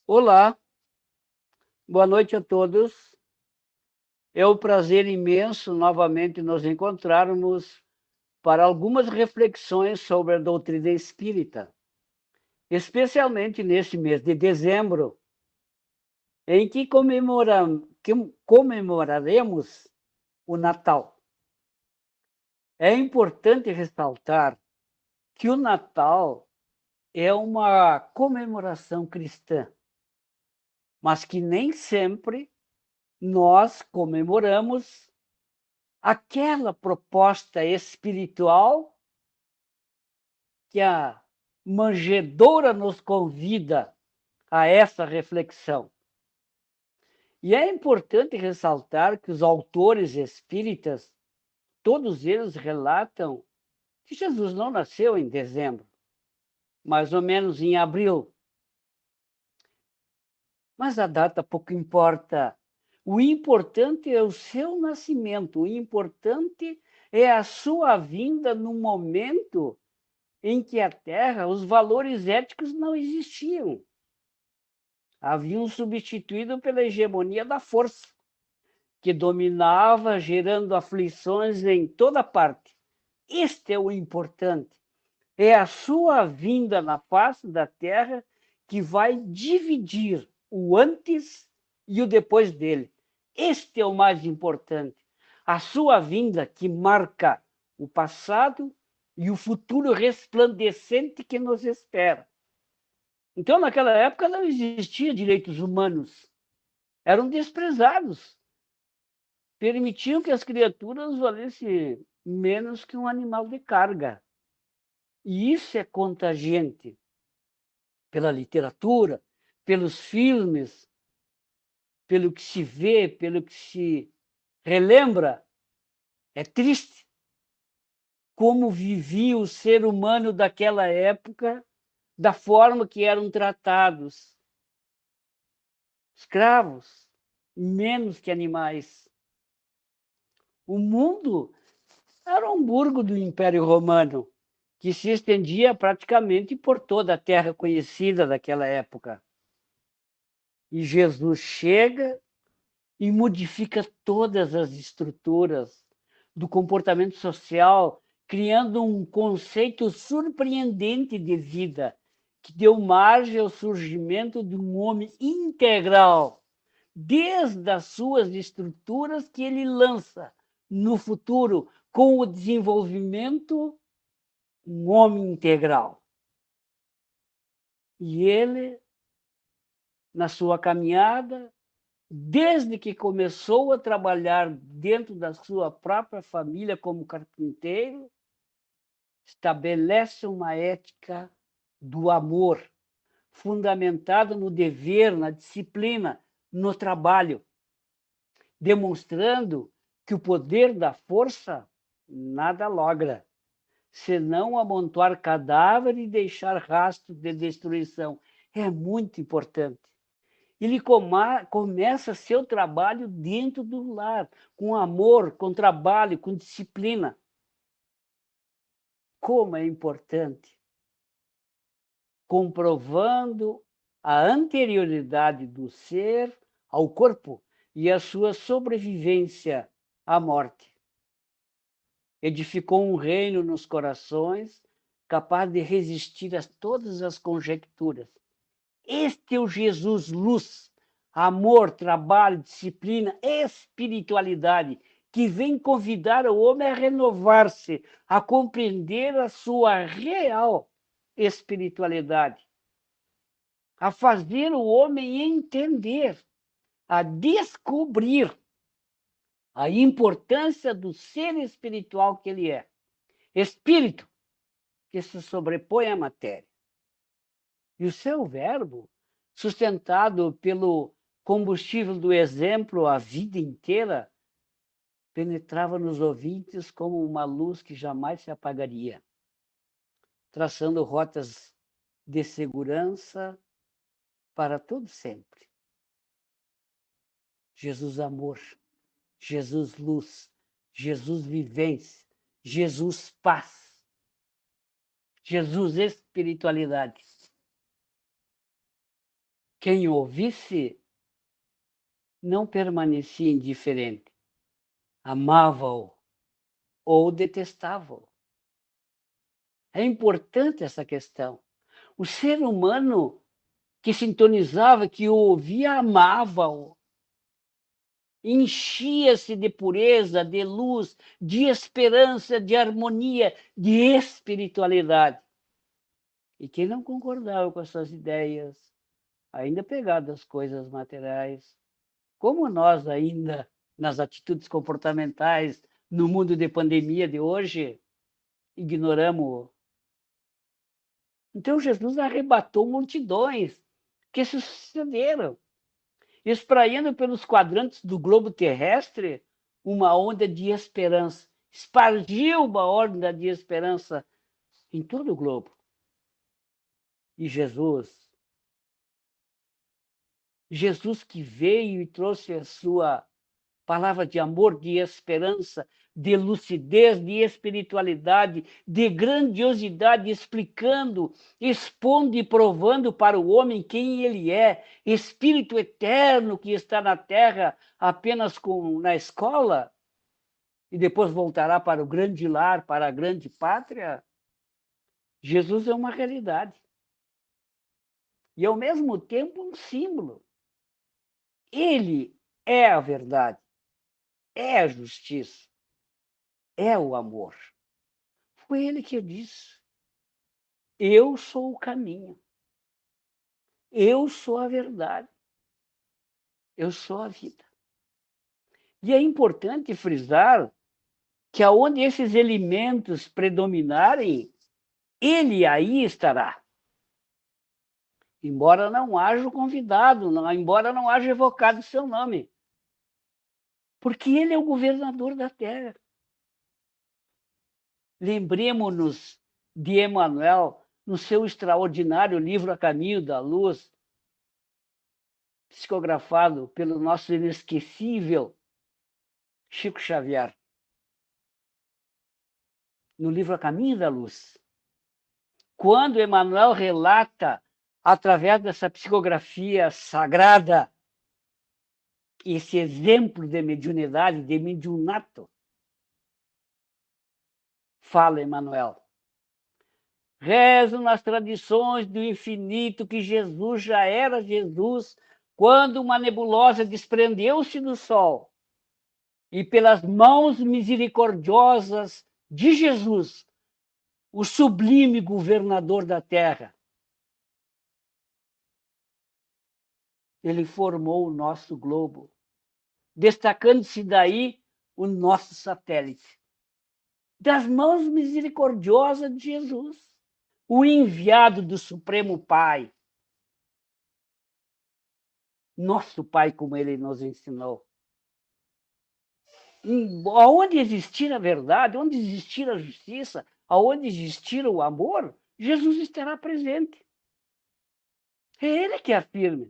Olá, boa noite a todos. É um prazer imenso novamente nos encontrarmos para algumas reflexões sobre a doutrina espírita, especialmente neste mês de dezembro, em que comemoraremos o Natal. É importante ressaltar que o Natal é uma comemoração cristã, mas que nem sempre nós comemoramos aquela proposta espiritual que a manjedoura nos convida a essa reflexão. E é importante ressaltar que os autores espíritas, todos eles relatam que Jesus não nasceu em dezembro, mais ou menos em abril. Mas a data pouco importa. O importante é o seu nascimento, o importante é a sua vinda no momento em que a Terra, os valores éticos não existiam. Haviam substituído pela hegemonia da força, que dominava, gerando aflições em toda parte. Este é o importante. É a sua vinda na face da Terra que vai dividir o antes e o depois dele. Este é o mais importante. A sua vinda que marca o passado e o futuro resplandecente que nos espera. Então, naquela época, não existia direitos humanos. Eram desprezados. Permitiam que as criaturas valessem menos que um animal de carga. E isso é contagiante pela literatura, pelos filmes, pelo que se vê, pelo que se relembra. É triste como vivia o ser humano daquela época, da forma que eram tratados. Escravos, menos que animais. O mundo era um burgo do Império Romano, que se estendia praticamente por toda a terra conhecida daquela época. E Jesus chega e modifica todas as estruturas do comportamento social, criando um conceito surpreendente de vida, que deu margem ao surgimento de um homem integral, desde as suas estruturas que ele lança no futuro, com o desenvolvimento, um homem integral. E ele, na sua caminhada, desde que começou a trabalhar dentro da sua própria família como carpinteiro, estabelece uma ética do amor, fundamentada no dever, na disciplina, no trabalho, demonstrando que o poder da força nada logra, senão amontoar cadáver e deixar rastros de destruição. É muito importante. Ele começa seu trabalho dentro do lar, com amor, com trabalho, com disciplina. Como é importante, comprovando a anterioridade do ser ao corpo e a sua sobrevivência à morte. Edificou um reino nos corações capaz de resistir a todas as conjecturas. Este é o Jesus luz, amor, trabalho, disciplina, espiritualidade, que vem convidar o homem a renovar-se, a compreender a sua real espiritualidade, a fazer o homem entender, a descobrir a importância do ser espiritual que ele é. Espírito que se sobrepõe à matéria. E o seu verbo, sustentado pelo combustível do exemplo a vida inteira, penetrava nos ouvintes como uma luz que jamais se apagaria, traçando rotas de segurança para todo sempre. Jesus amor, Jesus luz, Jesus vivência, Jesus paz, Jesus espiritualidade. Quem ouvisse não permanecia indiferente, amava-o ou detestava-o. É importante essa questão. O ser humano que sintonizava, que o ouvia, amava-o, enchia-se de pureza, de luz, de esperança, de harmonia, de espiritualidade. E quem não concordava com essas ideias, ainda pegado às coisas materiais, como nós ainda nas atitudes comportamentais, no mundo de pandemia de hoje, ignoramos. Então Jesus arrebatou multidões que se sucederam, espraiando pelos quadrantes do globo terrestre uma onda de esperança. Espargiu uma onda de esperança em todo o globo. E Jesus que veio e trouxe a sua palavra de amor, de esperança, de lucidez, de espiritualidade, de grandiosidade, explicando, expondo e provando para o homem quem ele é, espírito eterno que está na terra apenas na escola e depois voltará para o grande lar, para a grande pátria. Jesus é uma realidade e, ao mesmo tempo, um símbolo. Ele é a verdade, é a justiça, é o amor. Foi ele que disse: eu sou o caminho, eu sou a verdade, eu sou a vida. E é importante frisar que aonde esses elementos predominarem, ele aí estará. Embora não haja o convidado, embora não haja evocado seu nome. Porque ele é o governador da terra. Lembremos-nos de Emmanuel no seu extraordinário livro A Caminho da Luz, psicografado pelo nosso inesquecível Chico Xavier. No livro A Caminho da Luz, quando Emmanuel relata, através dessa psicografia sagrada, esse exemplo de mediunidade, de mediunato, fala Emmanuel: rezo nas tradições do infinito que Jesus já era Jesus quando uma nebulosa desprendeu-se do Sol e pelas mãos misericordiosas de Jesus, o sublime governador da Terra, ele formou o nosso globo, destacando-se daí o nosso satélite. Das mãos misericordiosas de Jesus, o enviado do Supremo Pai, nosso Pai, como ele nos ensinou. Aonde existir a verdade, onde existir a justiça, aonde existir o amor, Jesus estará presente. É ele que afirma: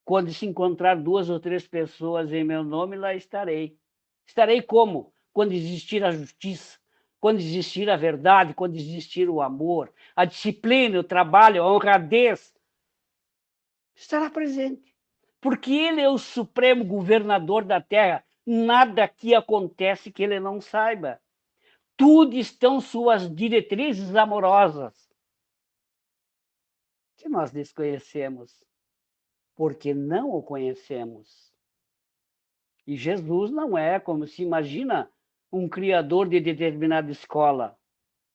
quando se encontrar 2 ou 3 pessoas em meu nome, lá estarei. Estarei como? Quando existir a justiça, quando existir a verdade, quando existir o amor, a disciplina, o trabalho, a honradez, estará presente. Porque ele é o supremo governador da terra. Nada aqui acontece que ele não saiba. Tudo estão suas diretrizes amorosas, que nós desconhecemos, porque não o conhecemos. E Jesus não é, como se imagina, um criador de determinada escola,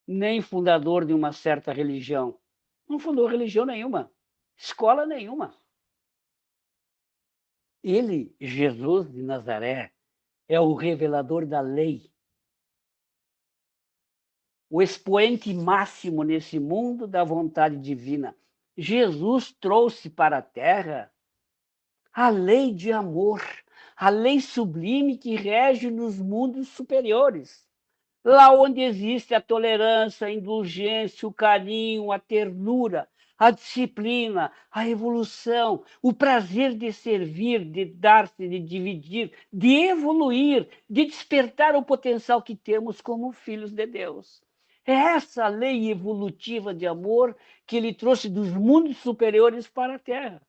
nem fundador de uma certa religião. Não fundou religião nenhuma, escola nenhuma. Ele, Jesus de Nazaré, é o revelador da lei, o expoente máximo nesse mundo da vontade divina. Jesus trouxe para a terra a lei de amor, a lei sublime que rege nos mundos superiores. Lá onde existe a tolerância, a indulgência, o carinho, a ternura, a disciplina, a evolução, o prazer de servir, de dar-se, de dividir, de evoluir, de despertar o potencial que temos como filhos de Deus. É essa lei evolutiva de amor que ele trouxe dos mundos superiores para a Terra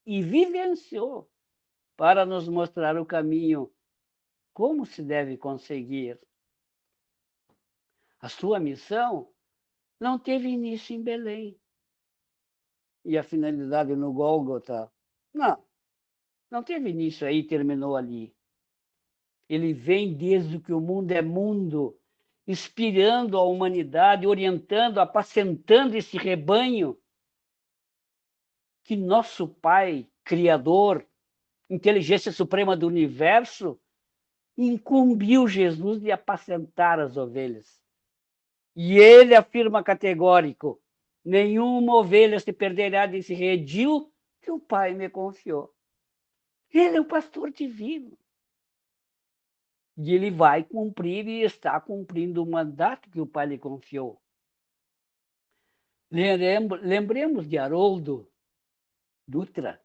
e vivenciou para nos mostrar o caminho, como se deve conseguir. A sua missão não teve início em Belém e a finalidade no Gólgota. Não, não teve início aí e terminou ali. Ele vem desde que o mundo é mundo, inspirando a humanidade, orientando, apacentando esse rebanho que nosso Pai, Criador, inteligência suprema do universo, incumbiu Jesus de apacentar as ovelhas. E ele afirma categórico: nenhuma ovelha se perderá desse redil que o Pai me confiou. Ele é o pastor divino. E ele vai cumprir e está cumprindo o mandato que o Pai lhe confiou. Lembremos de Haroldo Dutra,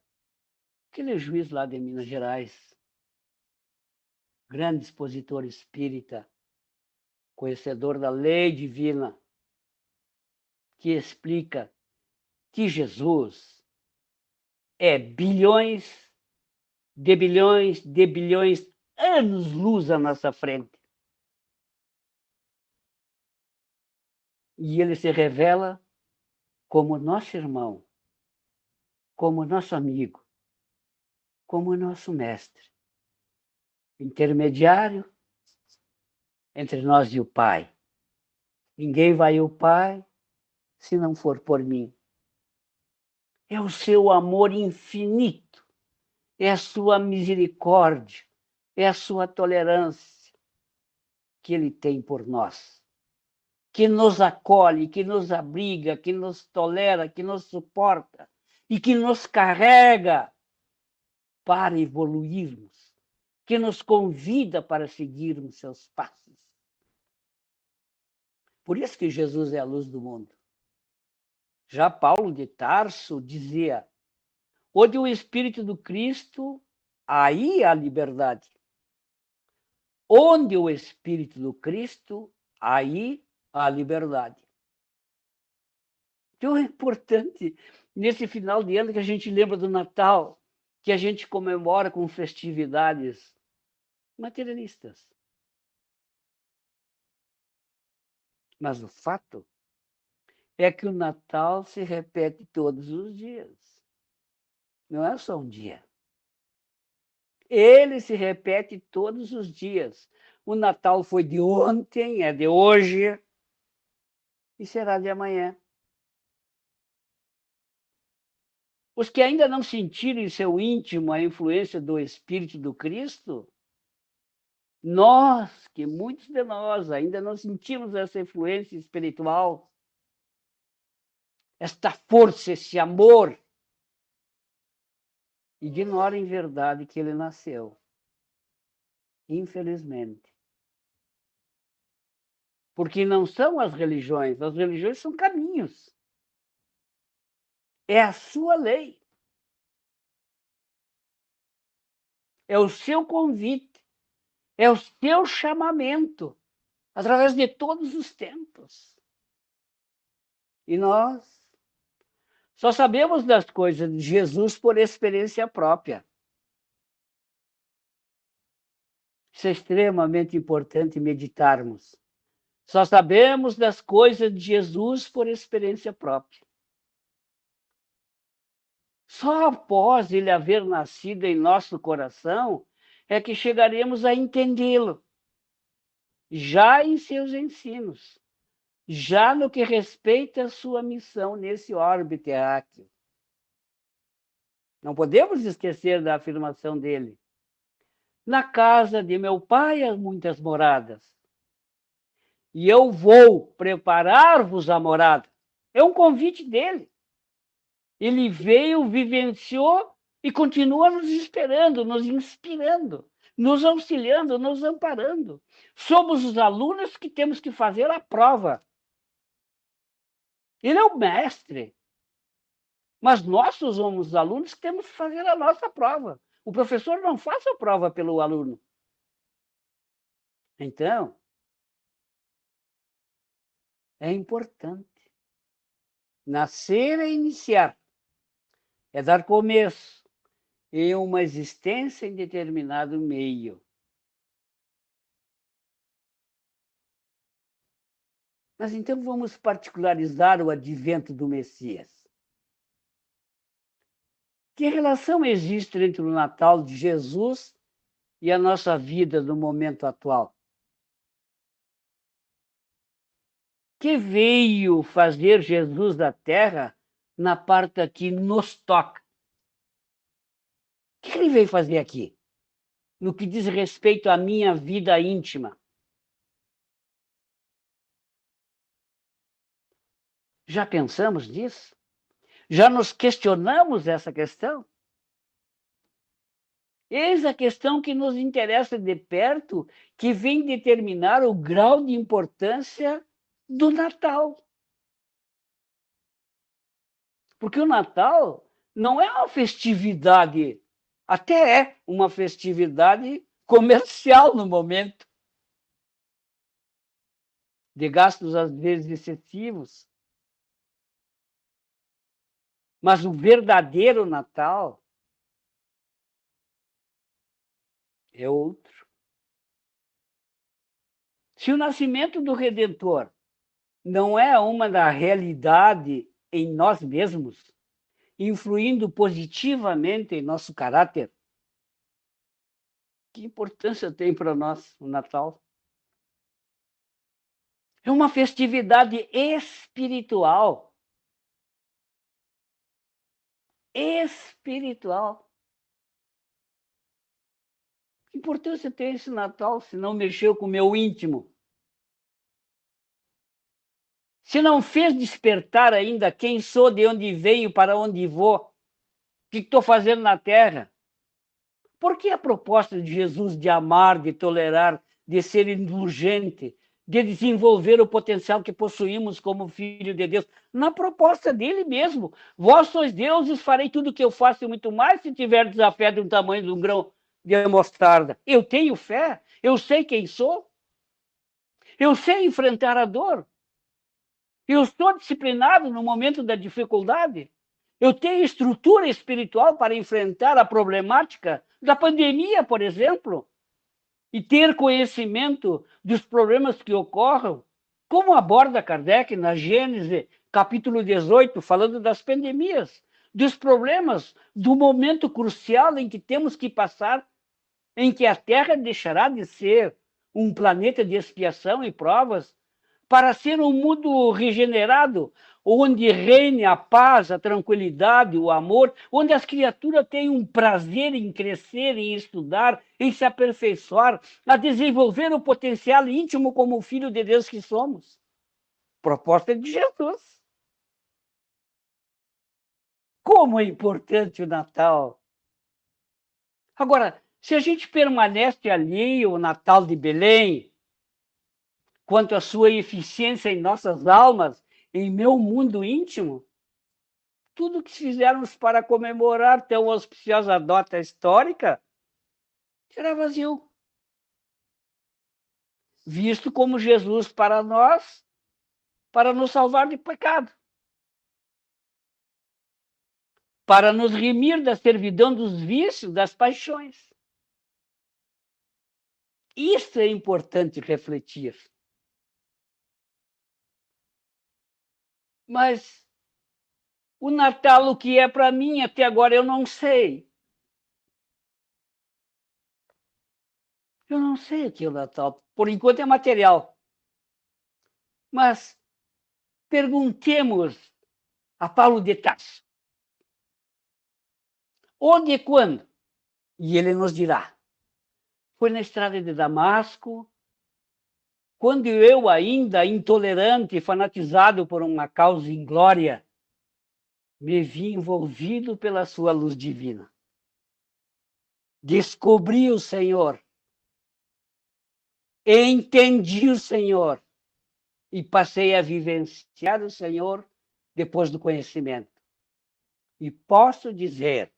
aquele juiz lá de Minas Gerais, grande expositor espírita, conhecedor da lei divina, que explica que Jesus é bilhões de bilhões anos-luz à nossa frente. E ele se revela como nosso irmão, como nosso amigo, como nosso mestre, intermediário entre nós e o Pai. Ninguém vai ao Pai se não for por mim. É o seu amor infinito, é a sua misericórdia, é a sua tolerância que ele tem por nós, que nos acolhe, que nos abriga, que nos tolera, que nos suporta e que nos carrega para evoluirmos, que nos convida para seguirmos seus passos. Por isso que Jesus é a luz do mundo. Já Paulo de Tarso dizia: onde o Espírito do Cristo, aí há liberdade. Onde o Espírito do Cristo, aí há liberdade. Então é importante, nesse final de ano que a gente lembra do Natal, que a gente comemora com festividades materialistas. Mas o fato é que o Natal se repete todos os dias. Não é só um dia. Ele se repete todos os dias. O Natal foi de ontem, é de hoje e será de amanhã. Os que ainda não sentiram em seu íntimo a influência do Espírito do Cristo, que muitos de nós ainda não sentimos essa influência espiritual, esta força, esse amor, ignoram em verdade que ele nasceu. Infelizmente. Porque não são as religiões são caminhos. É a sua lei. É o seu convite. É o seu chamamento, através de todos os tempos. E nós só sabemos das coisas de Jesus por experiência própria. Isso é extremamente importante meditarmos. Só sabemos das coisas de Jesus por experiência própria. Só após ele haver nascido em nosso coração é que chegaremos a entendê-lo, já em seus ensinos, já no que respeita à sua missão nesse orbe terráqueo. Não podemos esquecer da afirmação dele: na casa de meu pai há muitas moradas, e eu vou preparar-vos a morada. É um convite dele. Ele veio, vivenciou e continua nos esperando, nos inspirando, nos auxiliando, nos amparando. Somos os alunos que temos que fazer a prova. Ele é o mestre, mas nós somos os alunos que temos que fazer a nossa prova. O professor não faz a prova pelo aluno. Então, é importante. Nascer é iniciar, é dar começo em uma existência em determinado meio. Mas então vamos particularizar o advento do Messias. Que relação existe entre o Natal de Jesus e a nossa vida no momento atual? Que veio fazer Jesus da terra na parte que nos toca? O que ele veio fazer aqui? No que diz respeito à minha vida íntima? Já pensamos nisso? Já nos questionamos essa questão? Eis a questão que nos interessa de perto, que vem determinar o grau de importância do Natal. Porque o Natal não é uma festividade, até é uma festividade comercial no momento, de gastos às vezes excessivos. Mas o verdadeiro Natal é outro. Se o nascimento do Redentor não é uma da realidade em nós mesmos, influindo positivamente em nosso caráter, que importância tem para nós o Natal? É uma festividade espiritual. Espiritual. Que importância tem esse Natal se não mexeu com o meu íntimo? Se não fez despertar ainda quem sou, de onde venho, para onde vou, o que estou fazendo na terra? Por que a proposta de Jesus de amar, de tolerar, de ser indulgente, de desenvolver o potencial que possuímos como filho de Deus? Na proposta dele mesmo. Vós sois deuses, farei tudo o que eu faço e muito mais se tiverdes a fé de um tamanho de um grão de mostarda. Eu tenho fé, eu sei quem sou, eu sei enfrentar a dor, eu estou disciplinado no momento da dificuldade, eu tenho estrutura espiritual para enfrentar a problemática da pandemia, por exemplo, e ter conhecimento dos problemas que ocorram, como aborda Kardec na Gênese, capítulo 18, falando das pandemias, dos problemas, do momento crucial em que temos que passar, em que a Terra deixará de ser um planeta de expiação e provas para ser um mundo regenerado, onde reine a paz, a tranquilidade, o amor, onde as criaturas tenham um prazer em crescer, em estudar, em se aperfeiçoar, a desenvolver o potencial íntimo como filho de Deus que somos. Proposta de Jesus. Como é importante o Natal! Agora, se a gente permanece ali ao Natal de Belém, quanto à sua eficiência em nossas almas, em meu mundo íntimo, tudo que fizermos para comemorar tão auspiciosa data histórica será vazio. Visto como Jesus para nós, para nos salvar de pecado, para nos remir da servidão dos vícios, das paixões. Isso é importante refletir. Mas o Natal, o que é para mim, até agora eu não sei. Eu não sei o que é o Natal. Por enquanto é material. Mas perguntemos a Paulo de Tarso. Onde e quando? E ele nos dirá. Foi na estrada de Damasco, quando eu, ainda intolerante e fanatizado por uma causa inglória, me vi envolvido pela sua luz divina. Descobri o Senhor, entendi o Senhor e passei a vivenciar o Senhor depois do conhecimento. E posso dizer,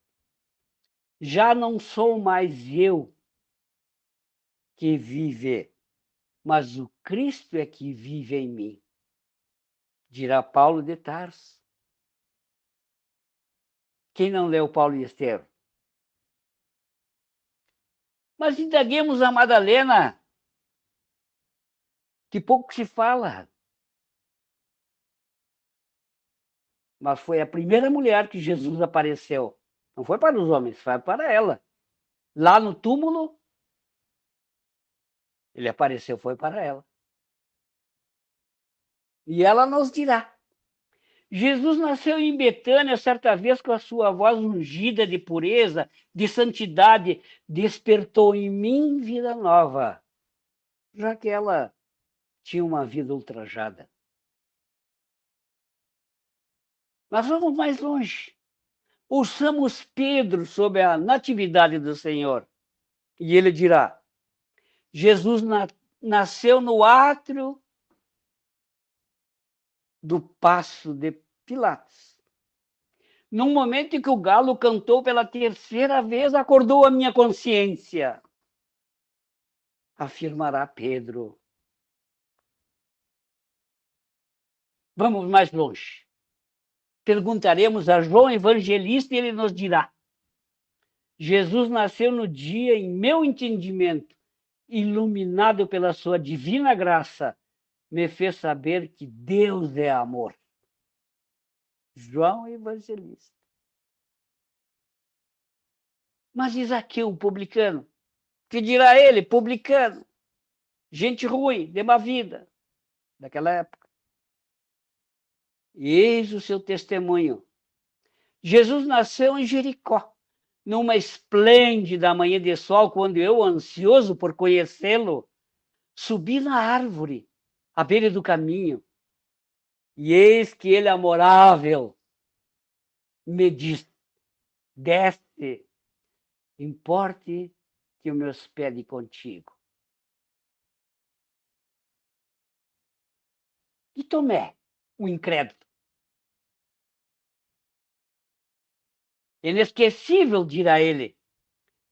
já não sou mais eu que vive, mas o Cristo é que vive em mim. dirá Paulo de Tarso. Quem não leu Paulo e Estevão? Mas indaguemos a Madalena, que pouco se fala. Mas foi a primeira mulher que Jesus apareceu. Não foi para os homens, foi para ela. Lá no túmulo, ele apareceu, foi para ela. E ela nos dirá. Jesus nasceu em Betânia certa vez com a sua voz ungida de pureza, de santidade, despertou em mim vida nova, já que ela tinha uma vida ultrajada. Mas vamos mais longe. Ouçamos Pedro sobre a natividade do Senhor. E ele dirá, Jesus nasceu no átrio do Paço de Pilatos. Num momento em que o galo cantou pela terceira vez, acordou a minha consciência. Afirmará Pedro. Vamos mais longe. Perguntaremos a João Evangelista e ele nos dirá. Jesus nasceu no dia, em meu entendimento, iluminado pela sua divina graça, me fez saber que Deus é amor. João Evangelista. Mas e Zaqueu, publicano? Que dirá ele, publicano? Gente ruim, de má vida, daquela época. E eis o seu testemunho. Jesus nasceu em Jericó, numa esplêndida manhã de sol, quando eu, ansioso por conhecê-lo, subi na árvore, à beira do caminho. E eis que ele, amorável, me diz, desce, importe que eu me hospede contigo. E Tomé, o incrédulo. Inesquecível, dirá ele,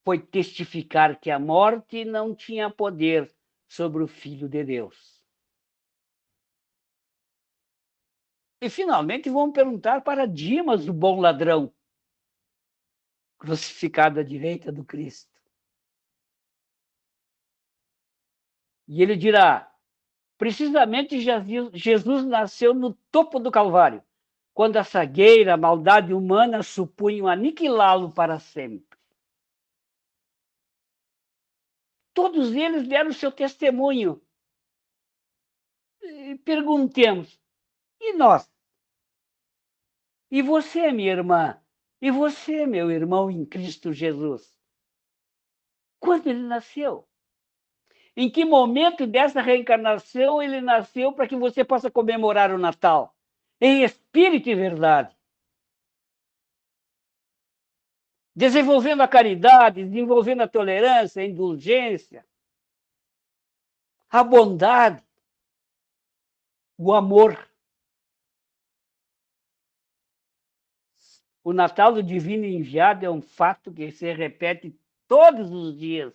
foi testificar que a morte não tinha poder sobre o Filho de Deus. E, finalmente, vamos perguntar para Dimas, o bom ladrão, crucificado à direita do Cristo. E ele dirá, precisamente Jesus nasceu no topo do Calvário, quando a cegueira, a maldade humana supunham aniquilá-lo para sempre. Todos eles deram seu testemunho. E perguntemos, e nós? E você, minha irmã? E você, meu irmão em Cristo Jesus? Quando ele nasceu? Em que momento dessa reencarnação ele nasceu para que você possa comemorar o Natal? Em espírito e verdade. Desenvolvendo a caridade, desenvolvendo a tolerância, a indulgência, a bondade, o amor. O Natal do Divino Enviado é um fato que se repete todos os dias.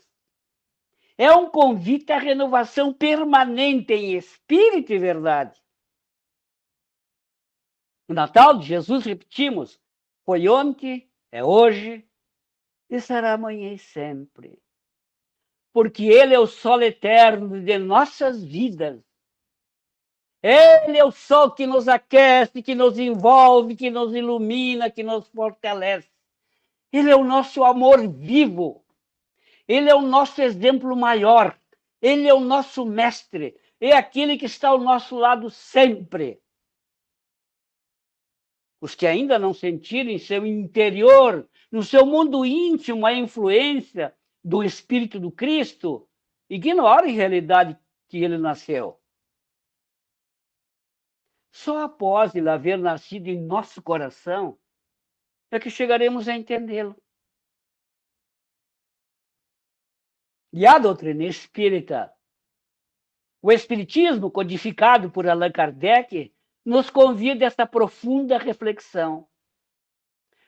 É um convite à renovação permanente em espírito e verdade. O Natal de Jesus, repetimos, foi ontem, é hoje e será amanhã e sempre. Porque Ele é o sol eterno de nossas vidas. Ele é o sol que nos aquece, que nos envolve, que nos ilumina, que nos fortalece. Ele é o nosso amor vivo. Ele é o nosso exemplo maior. Ele é o nosso mestre. É aquele que está ao nosso lado sempre. Os que ainda não sentiram em seu interior, no seu mundo íntimo, a influência do Espírito do Cristo, ignoram em realidade que ele nasceu. Só após ele haver nascido em nosso coração é que chegaremos a entendê-lo. E a doutrina espírita, o Espiritismo, codificado por Allan Kardec, nos convida a esta profunda reflexão.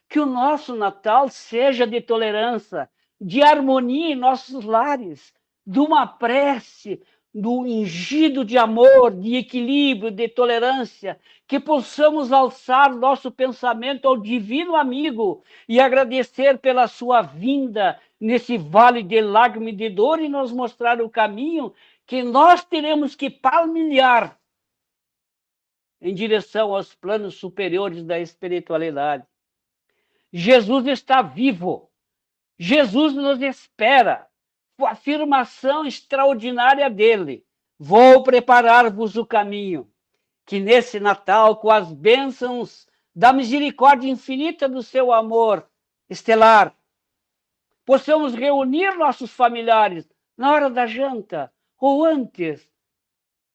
Que o nosso Natal seja de tolerância, de harmonia em nossos lares, de uma prece, no ungido de amor, de equilíbrio, de tolerância, que possamos alçar nosso pensamento ao divino amigo e agradecer pela sua vinda nesse vale de lágrimas e de dor e nos mostrar o caminho que nós teremos que palmilhar em direção aos planos superiores da espiritualidade. Jesus está vivo. Jesus nos espera. Com a afirmação extraordinária dele: vou preparar-vos o caminho. Que nesse Natal, com as bênçãos da misericórdia infinita do seu amor estelar, possamos reunir nossos familiares na hora da janta ou antes,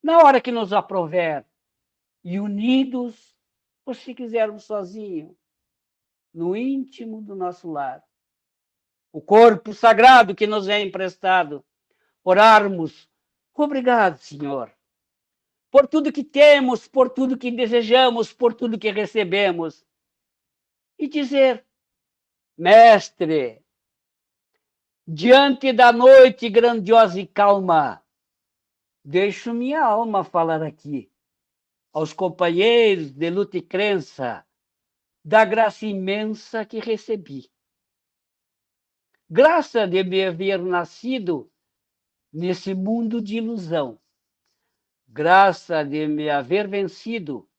na hora que nos aprouver, e unidos, ou se quisermos sozinhos, no íntimo do nosso lar. O corpo sagrado que nos é emprestado, orarmos. Obrigado, Senhor, por tudo que temos, por tudo que desejamos, por tudo que recebemos. E dizer: Mestre, diante da noite grandiosa e calma, deixo minha alma falar aqui, aos companheiros de luta e crença, da graça imensa que recebi. Graça de me haver nascido nesse mundo de ilusão. Graça de me haver vencido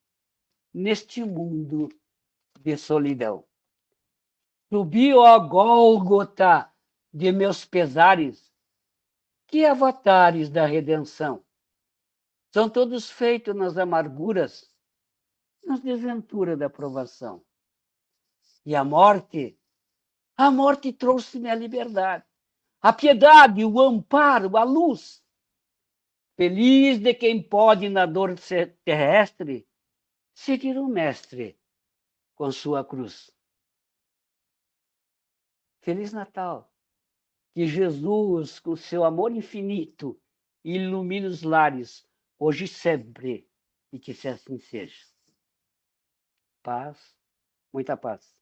neste mundo de solidão. Subi, ó Gólgota, de meus pesares, que avatares da redenção. São todos feitos nas amarguras, nas desventuras da provação. E a morte trouxe-me a liberdade, a piedade, o amparo, a luz. Feliz de quem pode, na dor terrestre, seguir o Mestre com sua cruz. Feliz Natal! Que Jesus, com seu amor infinito, ilumine os lares, hoje e sempre, e que assim seja. Paz, muita paz.